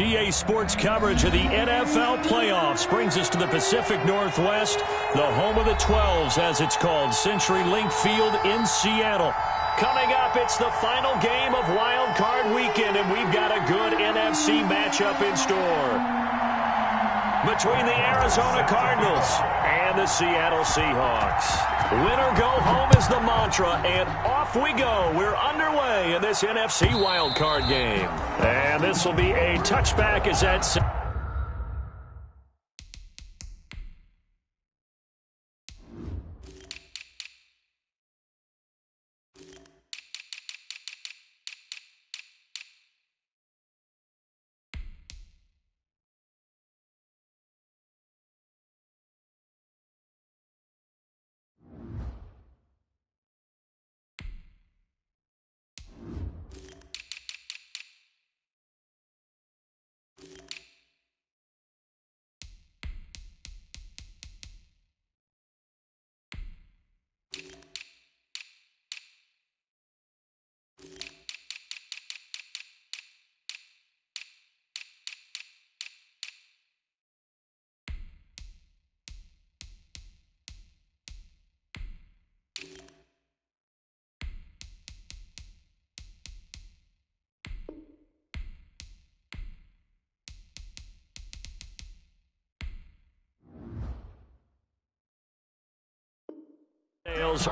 EA Sports coverage of the NFL playoffs brings us to the Pacific Northwest, the home of the 12s, as it's called, CenturyLink Field in Seattle. Coming up, it's the final game of Wild Card Weekend, and we've got a good NFC matchup in store between the Arizona Cardinals and the Seattle Seahawks. Winner go home is the mantra, and off we go. We're underway in this NFC wildcard game. And this will be a touchback as that's...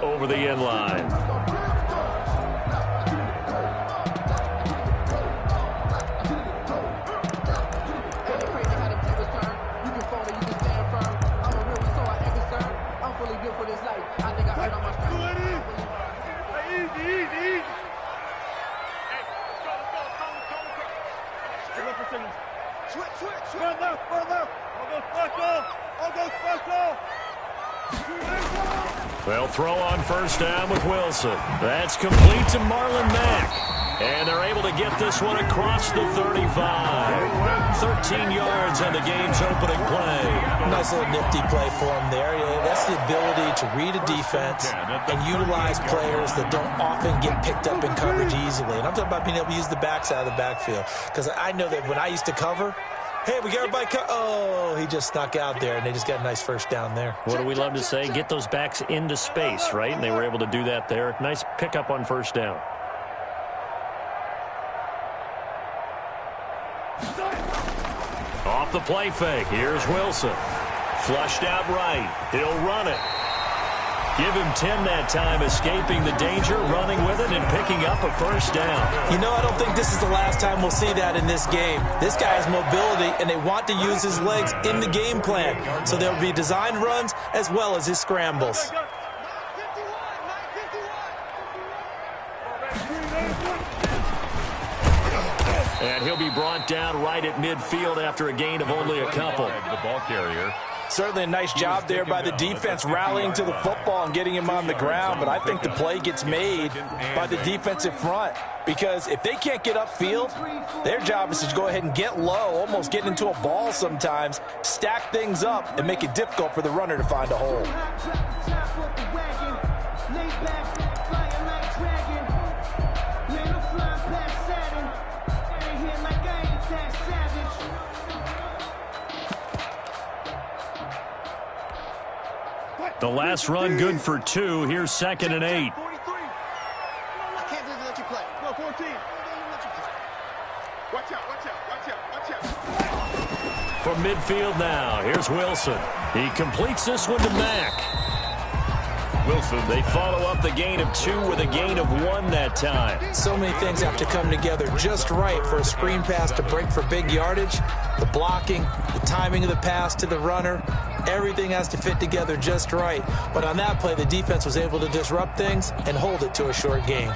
over the end line. They'll throw on first down with Wilson. That's complete to Marlon Mack. And they're able to get this one across the 35. 13 yards on the game's opening play. Nice little nifty play for him there. That's the ability to read a defense and utilize players that don't often get picked up in coverage easily. And I'm talking about being able to use the backs out of the backfield. Because I know that when I used to cover, hey, we got everybody. Oh, he just snuck out there, and they just got a nice first down there. What do we love to say? Get those backs into space, right? And they were able to do that there. Nice pickup on first down. Off the play fake. Here's Wilson. Flushed out right. He'll run it. Give him 10 that time, escaping the danger, running with it, and picking up a first down. You know, I don't think this is the last time we'll see that in this game. This guy has mobility, and they want to use his legs in the game plan. So there will be designed runs as well as his scrambles. And he'll be brought down right at midfield after a gain of only a couple. The ball carrier. Certainly a nice job there by the defense rallying to the football and getting him on the ground, but I think the play gets made by the defensive front because if they can't get upfield, their job is to go ahead and get low, almost get into a ball sometimes, stack things up, and make it difficult for the runner to find a hole. The last run good for 2. Here's 2nd and 8. I can't believe they let you play. No, 14. Watch out, watch out, watch out, watch out. From midfield now, here's Wilson. He completes this one to Mack. Wilson. They follow up the gain of 2 with a gain of 1 that time. So many things have to come together just right for a screen pass to break for big yardage. The blocking, the timing of the pass to the runner, everything has to fit together just right. But on that play, the defense was able to disrupt things and hold it to a short gain.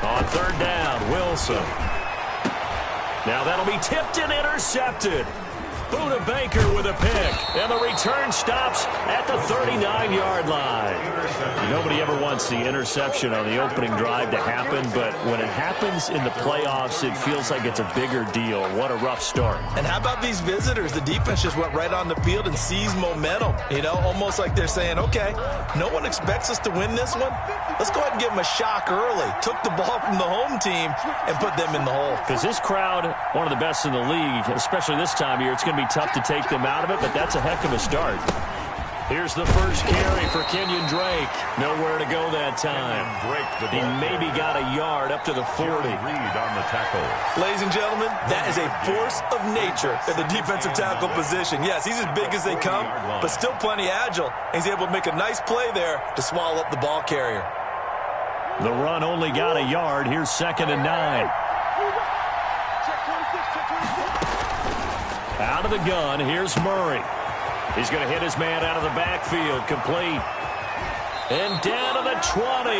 On 3rd down, Wilson. Now that'll be tipped and intercepted. Buda Baker with a pick. And the return stops at the 39-yard line. Nobody ever wants the interception on the opening drive to happen, but when it happens in the playoffs, it feels like it's a bigger deal. What a rough start. And how about these visitors? The defense just went right on the field and seized momentum. You know, almost like they're saying, okay, no one expects us to win this one. Let's go ahead and give them a shock early. Took the ball from the home team and put them in the hole. Because this crowd, one of the best in the league, especially this time of year, it's going to be tough to take them out of it, but that's a heck of a start. Here's the first carry for Kenyon Drake. Nowhere to go that time. He maybe got a yard up to the 40. Ladies and gentlemen, that is a force of nature in the defensive tackle position. Yes, he's as big as they come, but still plenty agile. He's able to make a nice play there to swallow up the ball carrier. The run only got a yard. Here's 2nd and 9. Out of the gun, here's Murray. He's going to hit his man out of the backfield, complete. And down to the 20.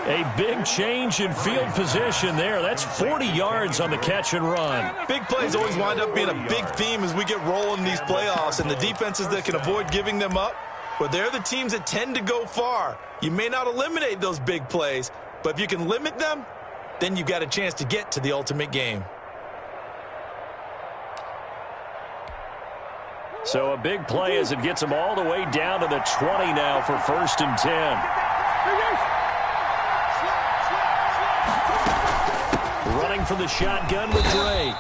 A big change in field position there. That's 40 yards on the catch and run. Big plays always wind up being a big theme as we get rolling in these playoffs, and the defenses that can avoid giving them up, well, they're the teams that tend to go far. You may not eliminate those big plays, but if you can limit them, then you've got a chance to get to the ultimate game. So a big play as it gets them all the way down to the 20 now for 1st and 10. Running for the shotgun with Drake.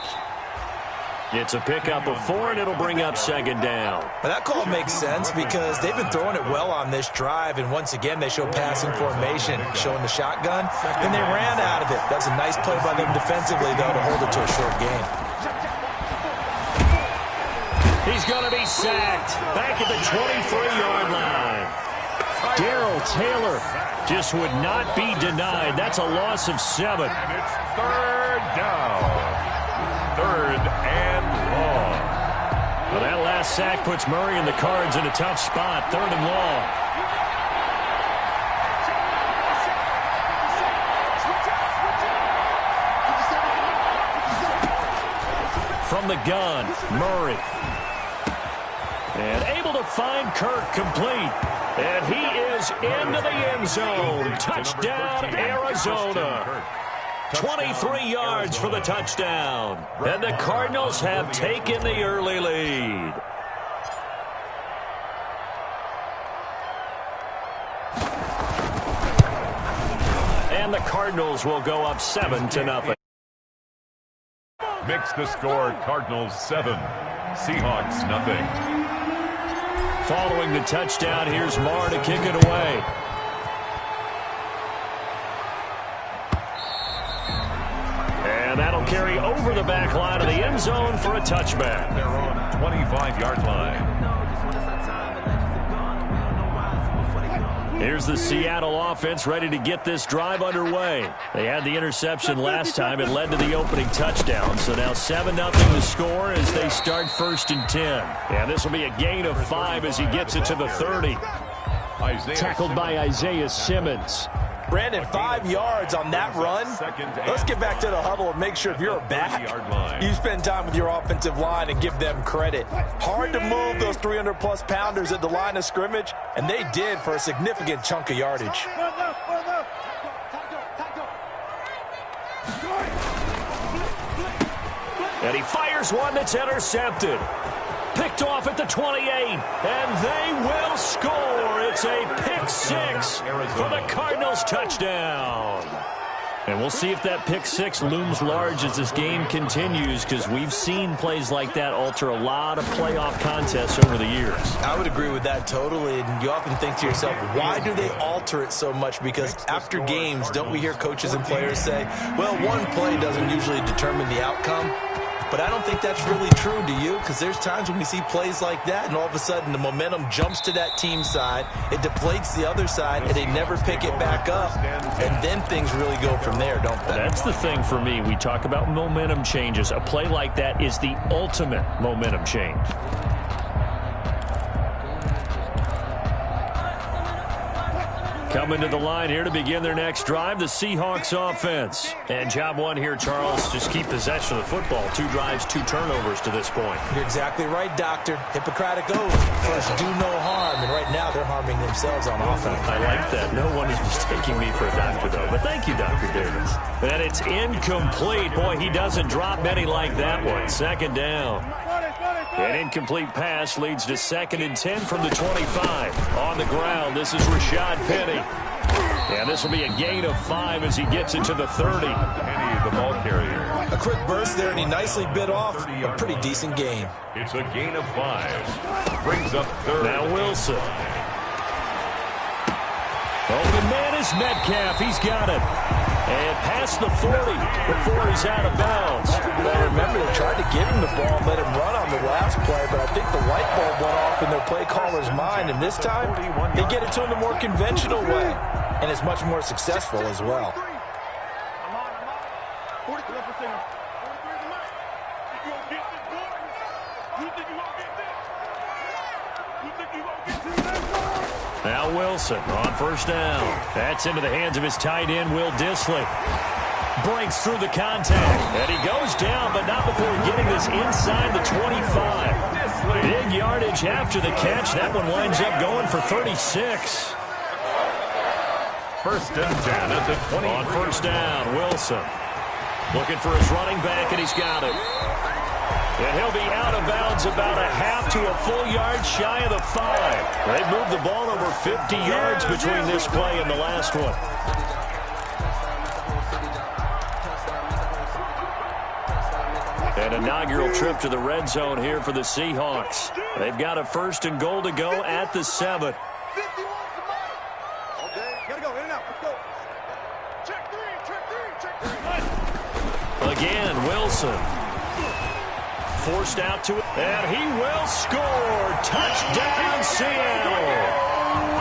It's a pickup of 4, and it'll bring up 2nd down. Well, that call makes sense because they've been throwing it well on this drive, and once again they show passing formation, showing the shotgun, and they ran out of it. That's a nice play by them defensively, though, to hold it to a short game. He's going to be sacked back at the 23-yard line. Darrell Taylor just would not be denied. That's a loss of 7. And it's 3rd down. 3rd and long. Well, that last sack puts Murray and the Cards in a tough spot. 3rd and long. From the gun, Murray. And able to find Kirk complete. And he is into the end zone. Touchdown, Arizona. 23 yards for the touchdown. And the Cardinals have taken the early lead. And the Cardinals will go up 7-0. Makes the score Cardinals 7, Seahawks nothing. Following the touchdown, here's Marr to kick it away. And that'll carry over the back line of the end zone for a touchback. They're on 25-yard line. Here's the Seattle offense ready to get this drive underway. They had the interception last time. It led to the opening touchdown. So now 7-0 the score as they start 1st and 10. And this will be a gain of 5 as he gets it to the 30. Tackled by Isaiah Simmons. Brandon, 5 yards on that run. Let's get back to the huddle and make sure if you're a back, you spend time with your offensive line and give them credit. Hard to move those 300-plus pounders at the line of scrimmage, and they did for a significant chunk of yardage. And he fires one that's intercepted. Picked off at the 28, and they will score. It's a pick 6 for the Cardinals touchdown. And we'll see if that pick 6 looms large as this game continues, because we've seen plays like that alter a lot of playoff contests over the years. I would agree with that totally, and you often think to yourself, why do they alter it so much? Because after games, don't we hear coaches and players say, well, one play doesn't usually determine the outcome? But I don't think that's really true, do you? Because there's times when we see plays like that, and all of a sudden the momentum jumps to that team side, it deflates the other side, and they never pick it back up, and then things really go from there, don't they? That's the thing for me. We talk about momentum changes. A play like that is the ultimate momentum change. Coming to the line here to begin their next drive, the Seahawks offense. And job one here, Charles, just keep possession of the football. 2 drives, 2 turnovers to this point. You're exactly right, Doctor. Hippocratic oath. First, do no harm. And right now, they're harming themselves on offense. I like that. No one is mistaking me for a doctor, though. But thank you, Dr. Davis. And it's incomplete. Boy, he doesn't drop many like that one. Second down. An incomplete pass leads to 2nd and 10 from the 25. On the ground, this is Rashad Penny. And this will be a gain of 5 as he gets it to the 30. Penny, the ball carrier. A quick burst there, and he nicely bit off a pretty decent gain. It's a gain of 5. Brings up 3rd. Now Wilson. Open man is Metcalf. He's got it. And past the 40 before he's out of bounds. Well, remember, they tried to give him the ball and let him run on the last play, but I think the light bulb went off in their play caller's mind, and this time they get it to him the more conventional way, and it's much more successful as well. Now Wilson on first down. That's into the hands of his tight end, Will Dissly. Breaks through the contact. And he goes down, but not before getting this inside the 25. Big yardage after the catch. That one winds up going for 36. 1st and 10 at the 20. On first down, Wilson. Looking for his running back, and he's got it. And he'll be out of bounds about a half to a full yard shy of the 5. They've moved the ball over 50 yards between this play and the last one. An inaugural trip to the red zone here for the Seahawks. They've got a 1st and goal to go at the 7. Again, Wilson. Forced out to it, and he will score. Touchdown, Seattle.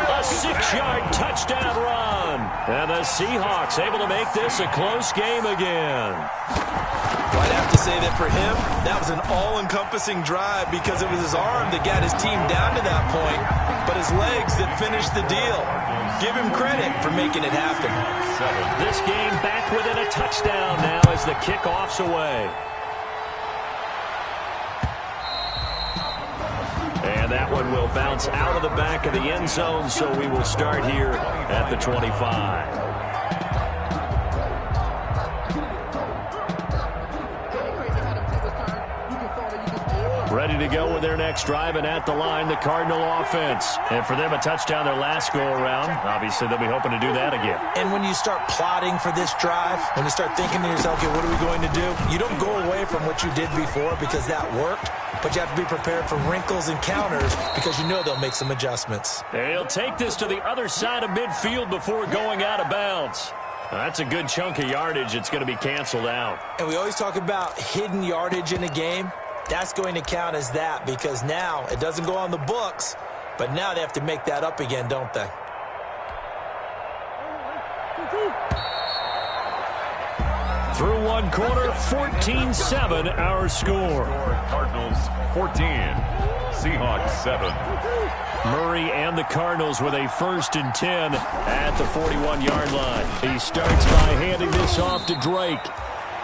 A 6-yard touchdown run. And the Seahawks able to make this a close game again. Well, I'd have to say that for him, that was an all-encompassing drive because it was his arm that got his team down to that point, but his legs that finished the deal. Give him credit for making it happen. This game back within a touchdown now as the kickoff's away. And that one will bounce out of the back of the end zone, so we will start here at the 25. Ready to go with their next drive, and at the line, the Cardinal offense. And for them, a touchdown their last go-around. Obviously, they'll be hoping to do that again. And when you start plotting for this drive, when you start thinking to yourself, okay, what are we going to do? You don't go away from what you did before because that worked, but you have to be prepared for wrinkles and counters because you know they'll make some adjustments. They'll take this to the other side of midfield before going out of bounds. That's a good chunk of yardage. It's going to be canceled out. And we always talk about hidden yardage in a game. That's going to count as that because now it doesn't go on the books, but now they have to make that up again, don't they? Through one quarter, 14-7 our score. Cardinals 14, Seahawks 7. Murray and the Cardinals with a 1st and 10 at the 41-yard line. He starts by handing this off to Drake.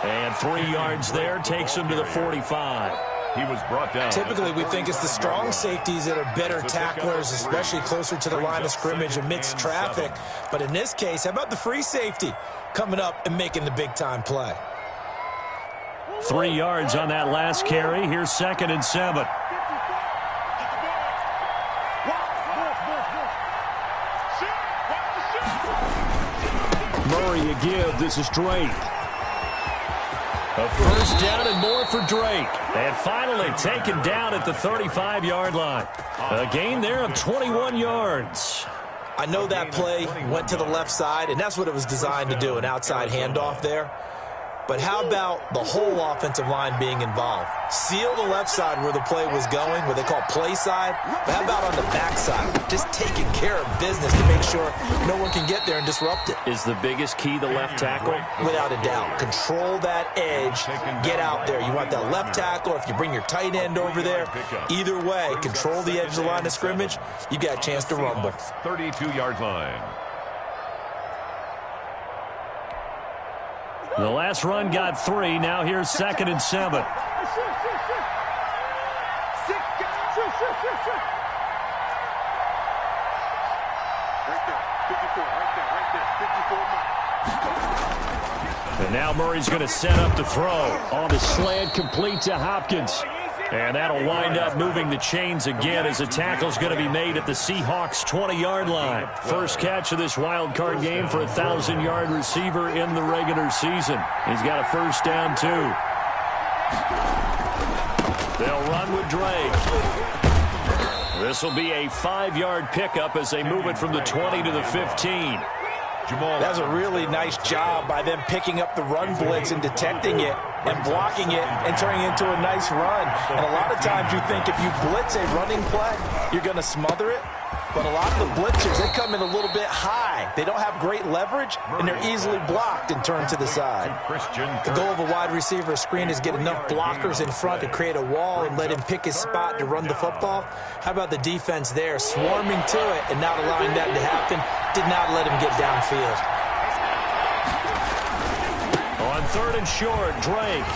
And 3 yards there takes him to the 45. He was brought down. Typically, we think it's the strong safeties that are better tacklers, especially closer to the line of scrimmage amidst traffic. But in this case, how about the free safety coming up and making the big-time play? 3 yards on that last carry. Here's 2nd and 7. Murray a give. This is Drake. A 1st down and more for Drake. And finally taken down at the 35-yard line. A gain there of 21 yards. I know that play went to the left side, and that's what it was designed to do, an outside handoff there. But how about the whole offensive line being involved? Seal the left side where the play was going, what they call play side. But how about on the back side? Just taking care of business to make sure no one can get there and disrupt it. Is the biggest key the left tackle? Without a doubt. Control that edge. Get out there. You want that left tackle. If you bring your tight end over there, either way, control the edge of the line of scrimmage, you got a chance to rumble. 32-yard line. The last run got 3. Now here's 2nd and 7. Right there. 54. Right there. 54. And now Murray's going to set up to throw. On the slant, complete to Hopkins. And that'll wind up moving the chains again as a tackle's going to be made at the Seahawks 20-yard line. First catch of this wild card game for a 1,000-yard receiver in the regular season. He's got a first down, too. They'll run with Drake. This will be a 5-yard pickup as they move it from the 20 to the 15. That's a really nice job by them picking up the run blitz and detecting it and blocking it and turning it into a nice run. And a lot of times you think if you blitz a running play, you're going to smother it. But a lot of the blitzers, they come in a little bit high. They don't have great leverage, and they're easily blocked and turned to the side. The goal of a wide receiver screen is get enough blockers in front to create a wall and let him pick his spot to run the football. How about the defense there, swarming to it and not allowing that to happen? Did not let him get downfield. On 3rd and short, Drake.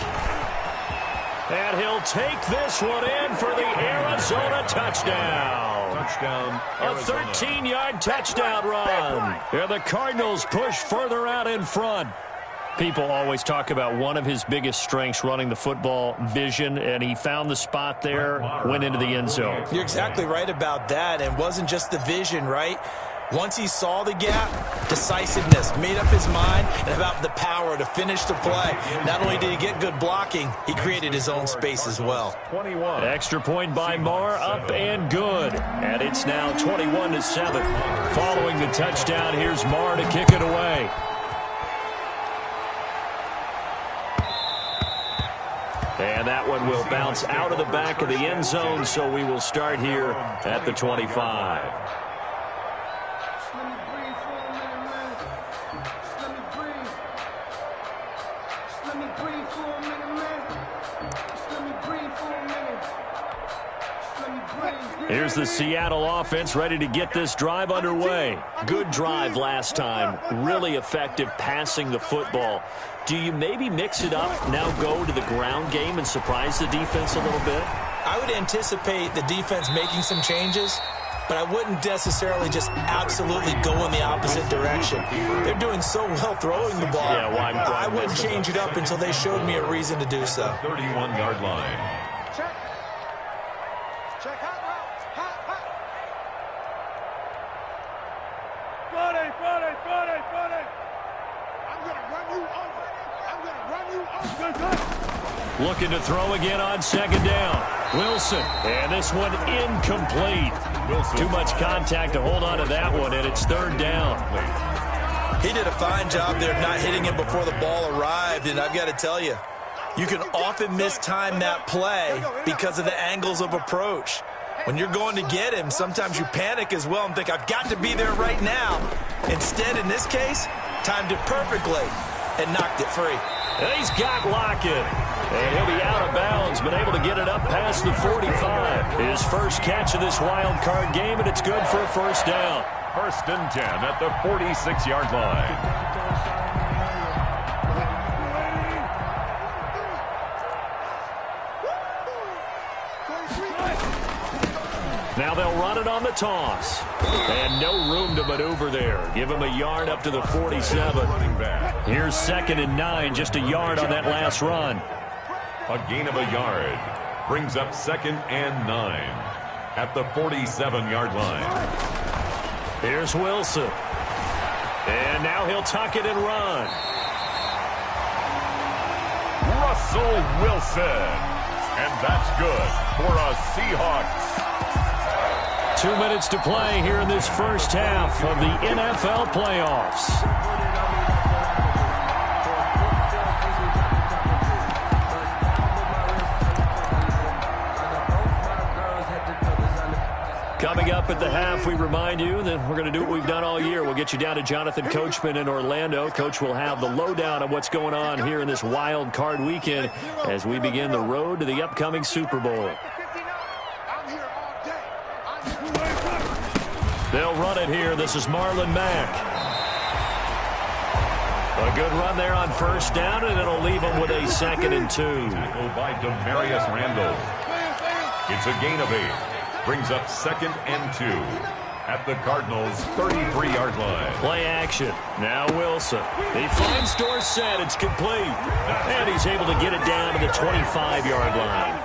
And he'll take this one in for the Arizona touchdown. A 13-yard touchdown run. And the Cardinals push further out in front. People always talk about one of his biggest strengths running the football, vision, and he found the spot there, went into the end zone. You're exactly right about that, and it wasn't just the vision, right? Once he saw the gap, decisiveness, made up his mind, and about the power to finish the play. Not only did he get good blocking, he created his own space as well. 21. Extra point by Marr, up and good. And it's now 21-7. Following the touchdown, here's Marr to kick it away. And that one will bounce out of the back of the end zone, so we will start here at the 25. Here's the Seattle offense ready to get this drive underway. Good drive last time. Really effective passing the football. Do you maybe mix it up, now go to the ground game and surprise the defense a little bit? I would anticipate the defense making some changes, but I wouldn't necessarily just absolutely go in the opposite direction. They're doing so well throwing the ball. Yeah, why I wouldn't change it up until they showed me a reason to do so. 31-yard line. Check. Check. Hot route. Hot. Buddy. I'm going to run you over. Looking to throw again on 2nd down. Wilson. And this one incomplete. Too much contact to hold on to that one, and it's 3rd down. He did a fine job there of not hitting him before the ball arrived, and I've got to tell you, you can often mistime that play because of the angles of approach. When you're going to get him, sometimes you panic as well and think, I've got to be there right now. Instead, in this case, timed it perfectly and knocked it free. And he's got Lockett. And he'll be out of bounds, but able to get it up past the 45. His first catch of this wild card game, and it's good for a first down. 1st and 10 at the 46-yard line. Now they'll run it on the toss. And no room to maneuver there. Give him a yard up to the 47. Here's 2nd and 9, just a yard on that last run. A gain of a yard brings up 2nd and 9 at the 47-yard line. Here's Wilson. And now he'll tuck it and run. Russell Wilson. And that's good for a Seahawks. 2 minutes to play here in this first half of the NFL playoffs. Coming up at the half, we remind you that we're going to do what we've done all year. We'll get you down to Jonathan Coachman in Orlando. Coach will have the lowdown on what's going on here in this wild card weekend as we begin the road to the upcoming Super Bowl. They'll run it here. This is Marlon Mack. A good run there on first down, and it'll leave them with a 2nd and 2. Tackled by Demarius Randall. It's a gain of 8. Brings up 2nd and 2 at the Cardinals' 33-yard line. Play action. Now Wilson. He finds Dorsett. It's complete. And he's able to get it down to the 25-yard line.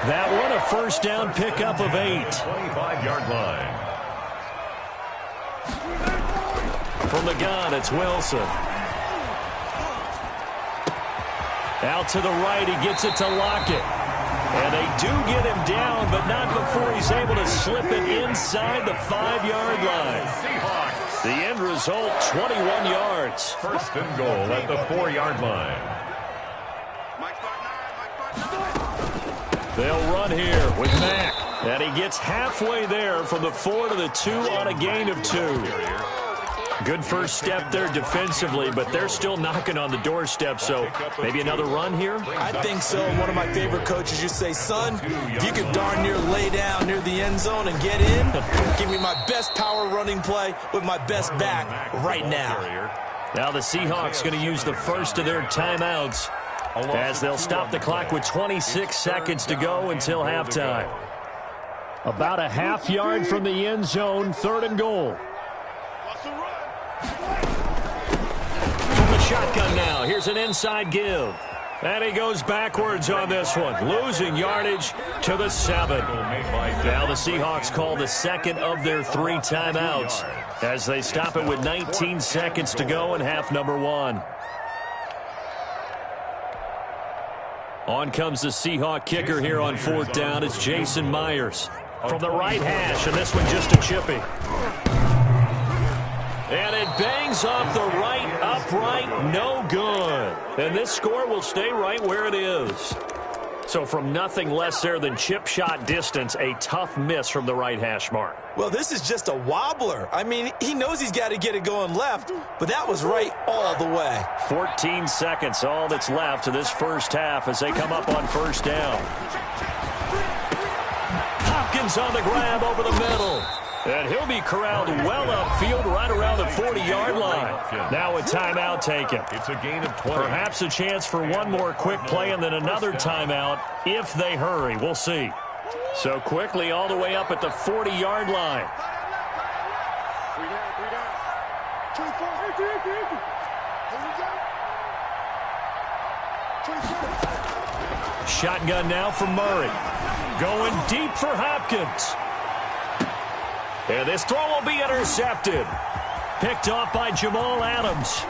That one a first down pickup of 8. 25-yard line. From the gun, it's Wilson. Out to the right, he gets it to Lockett. And they do get him down, but not before he's able to slip it inside the 5-yard line. Seahawks. The end result, 21 yards. First and goal at the 4-yard line. They'll run here with Mack. And he gets halfway there from the 4 to the 2 on a gain of 2. Good first step there defensively, but they're still knocking on the doorstep, so maybe another run here? I think so. One of my favorite coaches used to say, son, if you could darn near lay down near the end zone and get in, give me my best power running play with my best back right now. Now the Seahawks going to use the first of their timeouts as they'll stop the clock with 26 seconds to go until halftime. About a half yard from the end zone, 3rd and goal. From the shotgun now, here's an inside give. And he goes backwards on this one, losing yardage to the 7. Now the Seahawks call the 2nd of their 3 timeouts as they stop it with 19 seconds to go in half number 1. On comes the Seahawk kicker here on 4th down. It's Jason Myers from the right hash, and this one just a chippy. And it bangs off the right upright, no good. And this score will stay right where it is. So from nothing less there than chip shot distance, a tough miss from the right hash mark. Well, this is just a wobbler. I mean, he knows he's got to get it going left, but that was right all the way. 14 seconds, all that's left of this first half as they come up on first down. Hopkins on the grab over the middle. And he'll be corralled well upfield right around the 40-yard line. Now a timeout taken. It's a gain of 20. Perhaps a chance for one more quick play and then another timeout if they hurry. We'll see. So quickly all the way up at the 40-yard line. Shotgun now for Murray. Going deep for Hopkins. And this throw will be intercepted. Picked off by Jamal Adams.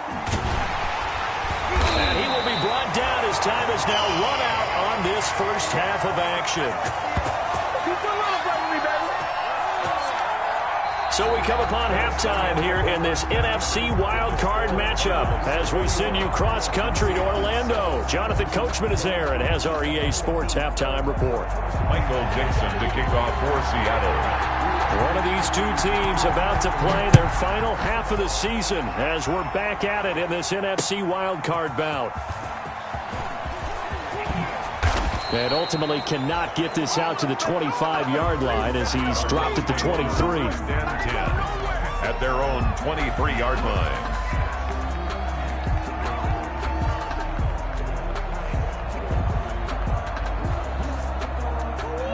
And he will be brought down as time is now run out on this first half of action. So we come upon halftime here in this NFC wildcard matchup as we send you cross-country to Orlando. Jonathan Coachman is there and has our EA Sports halftime report. Michael Dixon to kick off for Seattle. One of these two teams about to play their final half of the season as we're back at it in this NFC wildcard bout. And ultimately cannot get this out to the 25-yard line as he's dropped at the 23. At their own 23-yard line.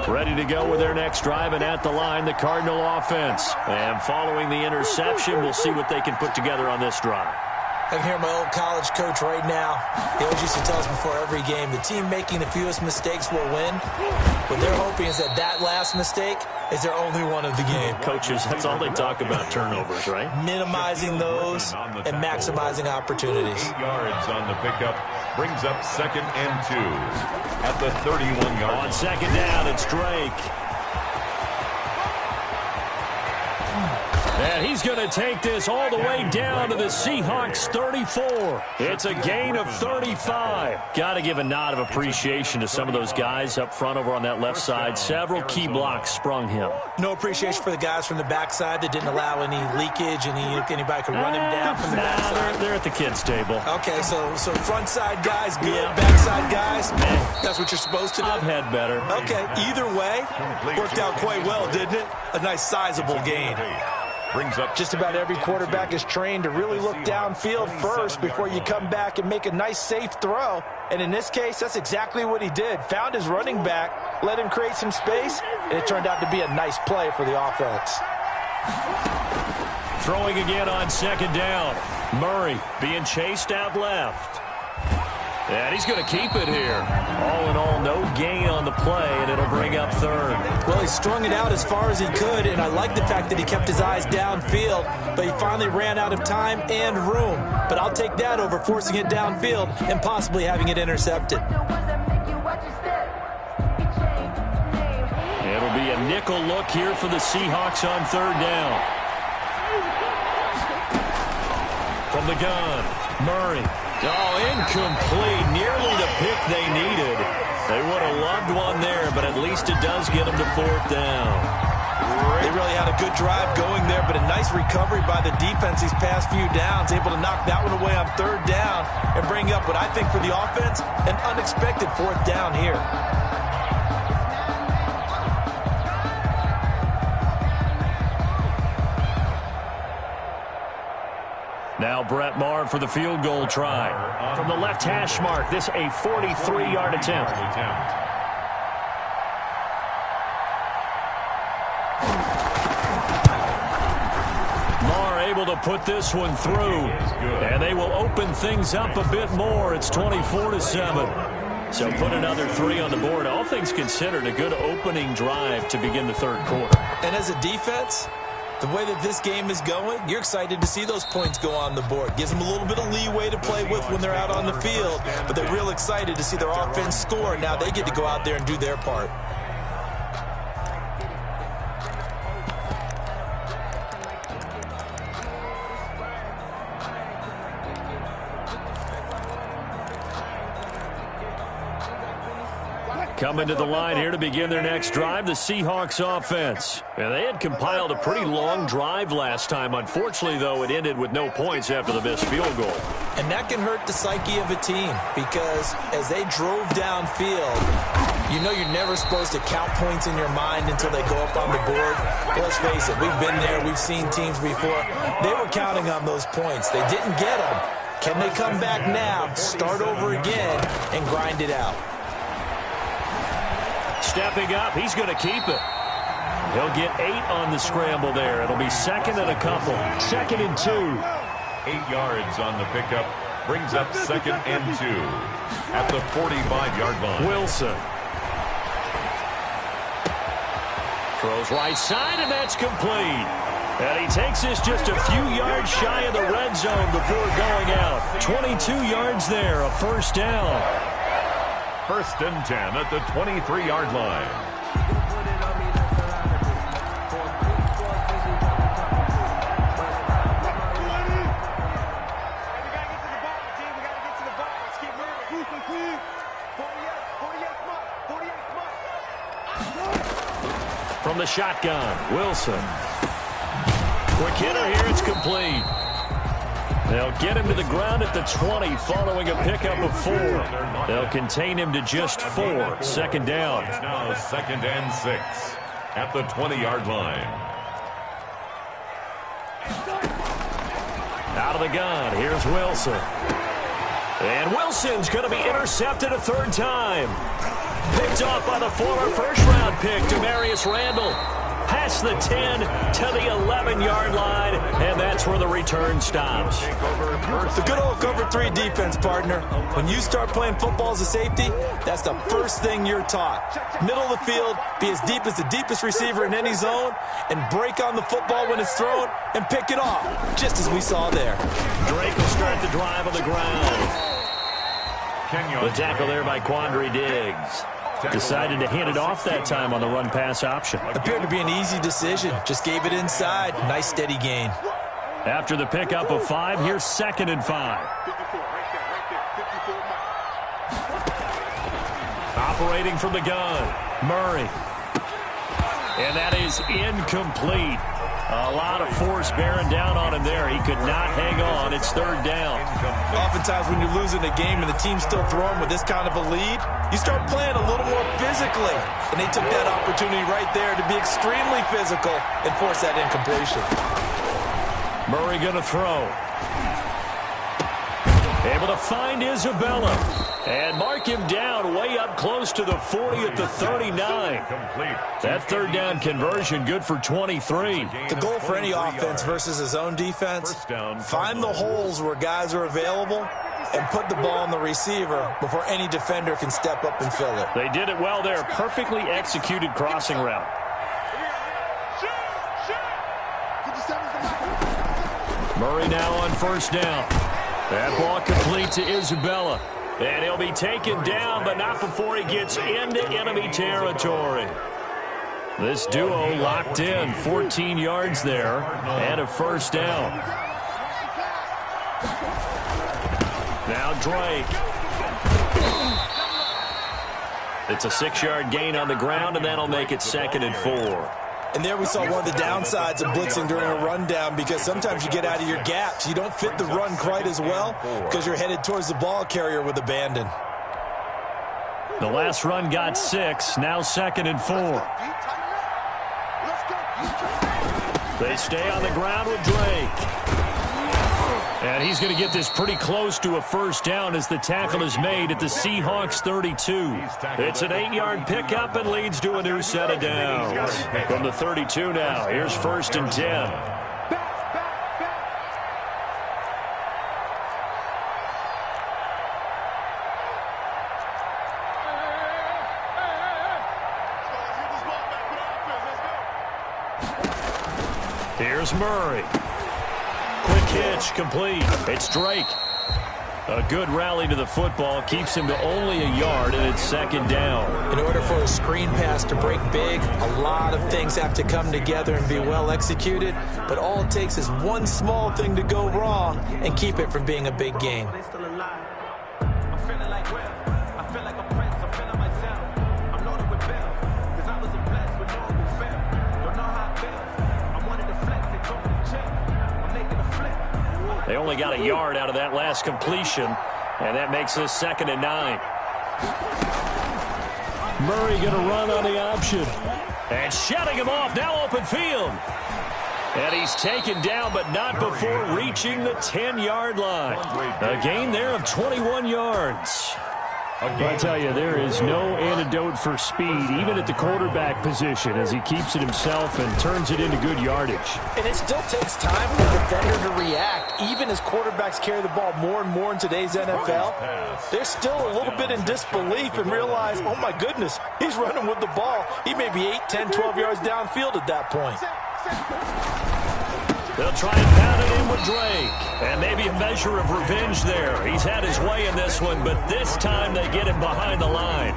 Ready to go with their next drive, and at the line, the Cardinal offense. And following the interception, we'll see what they can put together on this drive. I can hear my old college coach right now. He always used to tell us before every game, the team making the fewest mistakes will win. What they're hoping is that that last mistake is their only one of the game. Coaches, that's all they talk about, turnovers, right? Minimizing those and maximizing opportunities. 8 yards on the pickup. Brings up 2nd and 2 at the 31-yard line. On second down, it's Drake. And he's going to take this all the way down to the Seahawks 34. It's a gain of 35. Got to give a nod of appreciation to some of those guys up front over on that left side. Several key blocks sprung him. No appreciation for the guys from the backside that didn't allow any leakage, anybody could run him down from the backside. They're at the kids' table. Okay, so front side guys good, backside guys, that's what you're supposed to do? I've had better. Okay, either way, worked out quite well, didn't it? A nice sizable gain. brings up Just about every quarterback is trained to really look downfield first before you come back and make a nice, safe throw. And in this case, that's exactly what he did. Found his running back, let him create some space, and it turned out to be a nice play for the offense. Throwing again on second down. Murray being chased out left. And he's going to keep it here. All in all, no gain on the play, and it'll bring up third. Well, he strung it out as far as he could, and I like the fact that he kept his eyes downfield, but he finally ran out of time and room. But I'll take that over forcing it downfield and possibly having it intercepted. It'll be a nickel look here for the Seahawks on third down. From the gun, Murray. Oh, incomplete. Nearly the pick they needed. They would have loved one there, but at least it does get them to fourth down. They really had a good drive going there, but a nice recovery by the defense these past few downs, able to knock that one away on third down and bring up what I think for the offense, an unexpected fourth down here. Now Brett Maher for the field goal try. From the left hash mark, this a 43-yard attempt. Maher able to put this one through. And they will open things up a bit more. It's 24-7. So put another 3 on the board. All things considered, a good opening drive to begin the third quarter. And as a defense, the way that this game is going, you're excited to see those points go on the board. Gives them a little bit of leeway to play with when they're out on the field, but they're real excited to see their offense score. Now they get to go out there and do their part. Coming to the line here to begin their next drive, the Seahawks offense. And they had compiled a pretty long drive last time. Unfortunately, though, it ended with no points after the missed field goal. And that can hurt the psyche of a team because as they drove downfield, you know you're never supposed to count points in your mind until they go up on the board. Let's face it, we've been there. We've seen teams before. They were counting on those points. They didn't get them. Can they come back now, start over again, and grind it out? Stepping up, he's going to keep it. He'll get 8 on the scramble there. It'll be second and a couple. 2nd and 2. 8 yards on the pickup. Brings up 2nd and 2 at the 45-yard line. Wilson. Throws right side, and that's complete. And he takes this just a few yards shy of the red zone before going out. 22 yards there, a first down. 1st and 10 at the 23-yard line. From the shotgun, Wilson. Quick hitter here, it's complete. They'll get him to the ground at the 20 following a pickup of 4. They'll contain him to just 4. 2nd down. It's now 2nd and 6 at the 20-yard line. Out of the gun, here's Wilson. And Wilson's going to be intercepted a 3rd time. Picked off by the former first-round pick, Demarius Randall. Past the 10 to the 11-yard line, and that's where the return stops. The good old cover 3 defense, partner. When you start playing football as a safety, that's the first thing you're taught. Middle of the field, be as deep as the deepest receiver in any zone, and break on the football when it's thrown and pick it off, just as we saw there. Drake will start the drive on the ground. The tackle there by Quandre Diggs. Decided to hand it off that time on the run-pass option. Appeared to be an easy decision. Just gave it inside. Nice, steady gain. After the pickup of 5, here's 2nd and 5. Operating from the gun, Murray. And that is incomplete. A lot of force bearing down on him there. He could not hang on. It's 3rd down. Oftentimes when you're losing a game and the team's still throwing with this kind of a lead, you start playing a little more physically. And they took that opportunity right there to be extremely physical and force that incompletion. Murray going to throw. Able to find Isabella. And mark him down way up close to the 40 at the 39. That third down conversion good for 23. The goal for any offense versus his own defense, find the holes where guys are available and put the ball on the receiver before any defender can step up and fill it. They did it well there. Perfectly executed crossing route. Murray now on first down. That ball complete to Isabella. And he'll be taken down, but not before he gets into enemy territory. This duo locked in. 14 yards there and a first down. Now Drake. It's a 6-yard gain on the ground, and that'll make it 2nd and 4. And there we saw one of the downsides of blitzing during a rundown, because sometimes you get out of your gaps. You don't fit the run quite as well because you're headed towards the ball carrier with abandon. The last run got 6. Now 2nd and 4. They stay on the ground with Drake. And he's going to get this pretty close to a first down as the tackle is made at the Seahawks 32. It's an 8-yard pickup and leads to a new set of downs. From the 32 now, here's 1st and 10. Here's Murray. Quick hitch, complete. It's Drake. A good rally to the football keeps him to only a yard, and it's 2nd down. In order for a screen pass to break big, a lot of things have to come together and be well executed, but all it takes is one small thing to go wrong and keep it from being a big game. They only got a yard out of that last completion, and that makes this 2nd and 9. Murray going to run on the option. And shutting him off, now open field. And he's taken down, but not before reaching the 10-yard line. A gain there of 21 yards. I tell you, there is no antidote for speed, even at the quarterback position, as he keeps it himself and turns it into good yardage. And it still takes time for the defender to react. Even as quarterbacks carry the ball more and more in today's NFL, they're still a little bit in disbelief and realize, oh my goodness, he's running with the ball. He may be 8, 10, 12 yards downfield at that point. They'll try and pound it in with Drake. And maybe a measure of revenge there. He's had his way in this one, but this time they get him behind the line.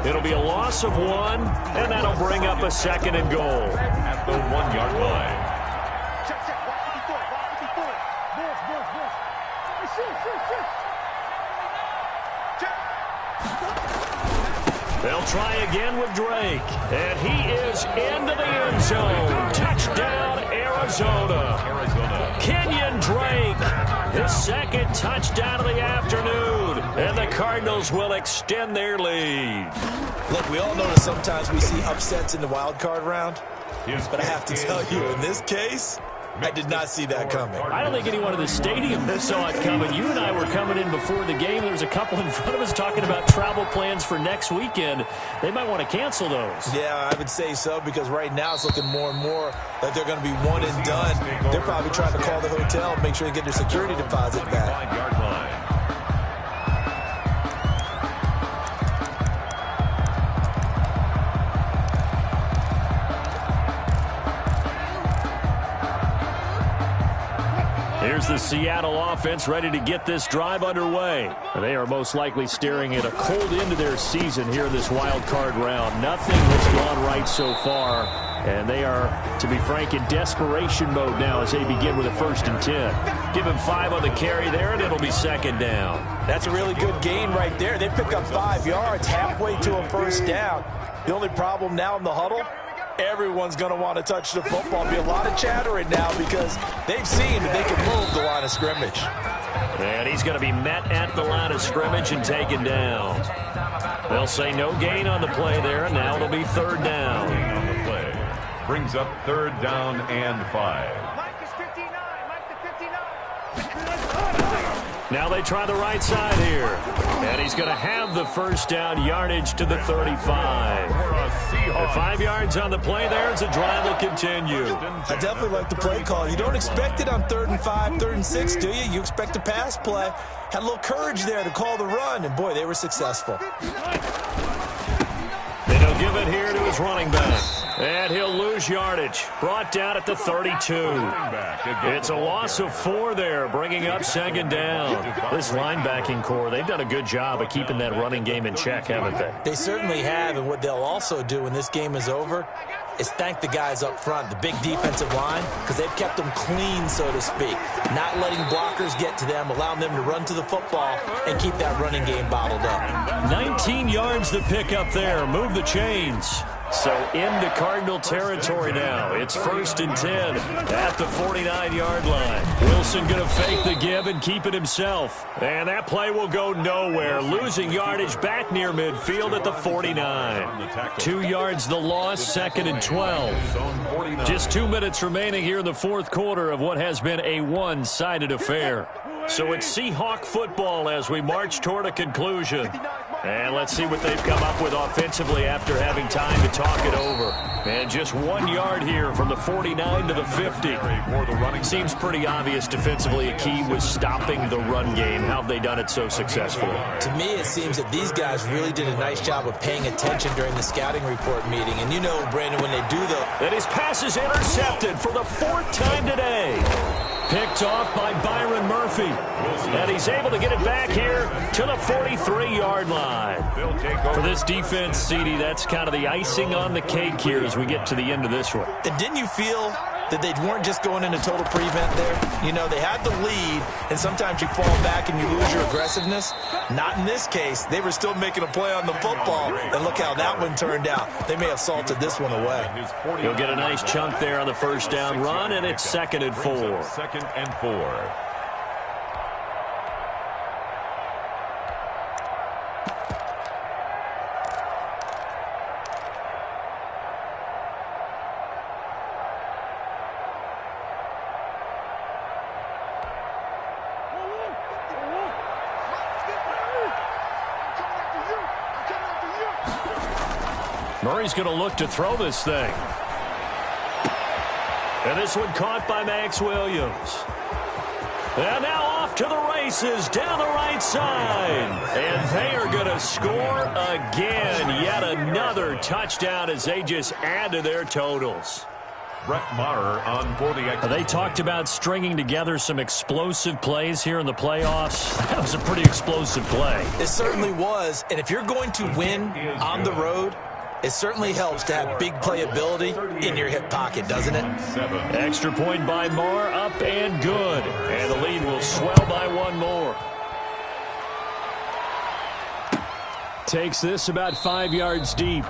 It'll be a loss of 1, and that'll bring up a 2nd and goal. At the 1-yard line. They'll try again with Drake. And he is into the end zone. Touchdown, Arizona. Kenyon Drake, his 2nd touchdown of the afternoon. And the Cardinals will extend their lead. Look, we all know that sometimes we see upsets in the wild card round. But I have to tell you, in this case, I did not see that coming. I don't think anyone in the stadium saw it coming. You and I were coming in before the game. There was a couple in front of us talking about travel plans for next weekend. They might want to cancel those. Yeah, I would say so, because right now it's looking more and more like they're going to be one and done. They're probably trying to call the hotel and make sure they get their security deposit back. 5-yard line. Here's the Seattle offense ready to get this drive underway. They are most likely staring at a cold end to their season here in this wild card round. Nothing has gone right so far, and they are, to be frank, in desperation mode now as they begin with a 1st and 10. Give him 5 on the carry there, and it'll be 2nd down. That's a really good gain right there. They pick up 5 yards halfway to a first down. The only problem now in the huddle, everyone's going to want to touch the football. Be a lot of chattering now because they've seen that they can move the line of scrimmage. And he's going to be met at the line of scrimmage and taken down. They'll say no gain on the play there, and now it'll be 3rd down. On the play brings up 3rd down and 5. Now they try the right side here. And he's going to have the first down, yardage to the 35. And 5 yards on the play there as the drive will continue. I definitely like the play call. You don't expect it on 3rd and 5, 3rd and 6, do you? You expect a pass play. Had a little courage there to call the run, and boy, they were successful. And he'll give it here to his running back. And he'll lose yardage. Brought down at the 32. It's a loss of 4 there, bringing up 2nd down. This linebacking core, they've done a good job of keeping that running game in check, haven't they? They certainly have, and what they'll also do when this game is over is thank the guys up front, the big defensive line, because they've kept them clean, so to speak. Not letting blockers get to them, allowing them to run to the football and keep that running game bottled up. 19 yards the pick up there. Move the chains. So into Cardinal territory now. It's 1st and 10 at the 49-yard line. Wilson going to fake the give and keep it himself. And that play will go nowhere. Losing yardage back near midfield at the 49. 2 yards the loss, 2nd and 12. Just 2 minutes remaining here in the 4th quarter of what has been a one-sided affair. So it's Seahawk football as we march toward a conclusion. And let's see what they've come up with offensively after having time to talk it over. And just 1 yard here from the 49 to the 50. Seems pretty obvious defensively a key was stopping the run game. How have they done it so successfully? To me, it seems that these guys really did a nice job of paying attention during the scouting report meeting. And you know, Brandon, when they do And his pass is intercepted for the 4th time today. Picked off by Byron Murphy. And he's able to get it back here to the 43-yard line. For this defense, CD, that's kind of the icing on the cake here as we get to the end of this one. And didn't you feel that they weren't just going into total prevent there? You know, they had the lead, and sometimes you fall back and you lose your aggressiveness. Not in this case. They were still making a play on the football, and look how that one turned out. They may have salted this one away. He'll get a nice chunk there on the first down run, and it's 2nd and 4. 2nd and 4. Murray's going to look to throw this thing. And this one caught by Max Williams. And now off to the races down the right side. And they are going to score again. Yet another touchdown as they just add to their totals. Brett Maher on for the extra. They talked about stringing together some explosive plays here in the playoffs. That was a pretty explosive play. It certainly was. And if you're going to win on the road, it certainly helps to have big playability in your hip pocket, doesn't it? 7. Extra point by Maher, up and good. And the lead will swell by 1 more. Takes this about 5 yards deep.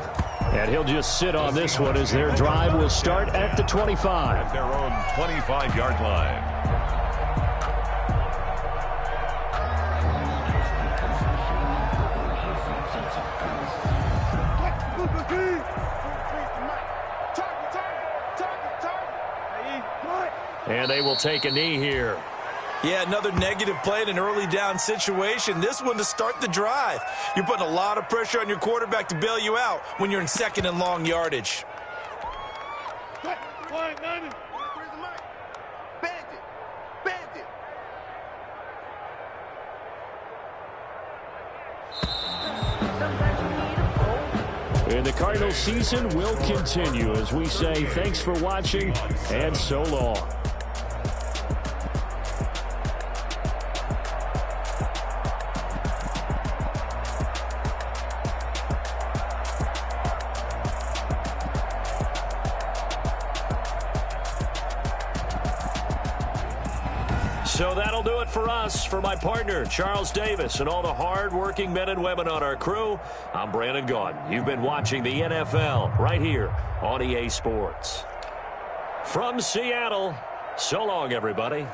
And he'll just sit on this one as their drive will start at the 25. At their own 25-yard line. And they will take a knee here. Yeah, another negative play in an early down situation. This one to start the drive. You're putting a lot of pressure on your quarterback to bail you out when you're in 2nd and long yardage. And the Cardinals season will continue as we say thanks for watching and so long. So that'll do it for us. For my partner, Charles Davis, and all the hard-working men and women on our crew, I'm Brandon Gaudin. You've been watching the NFL right here on EA Sports. From Seattle, so long, everybody.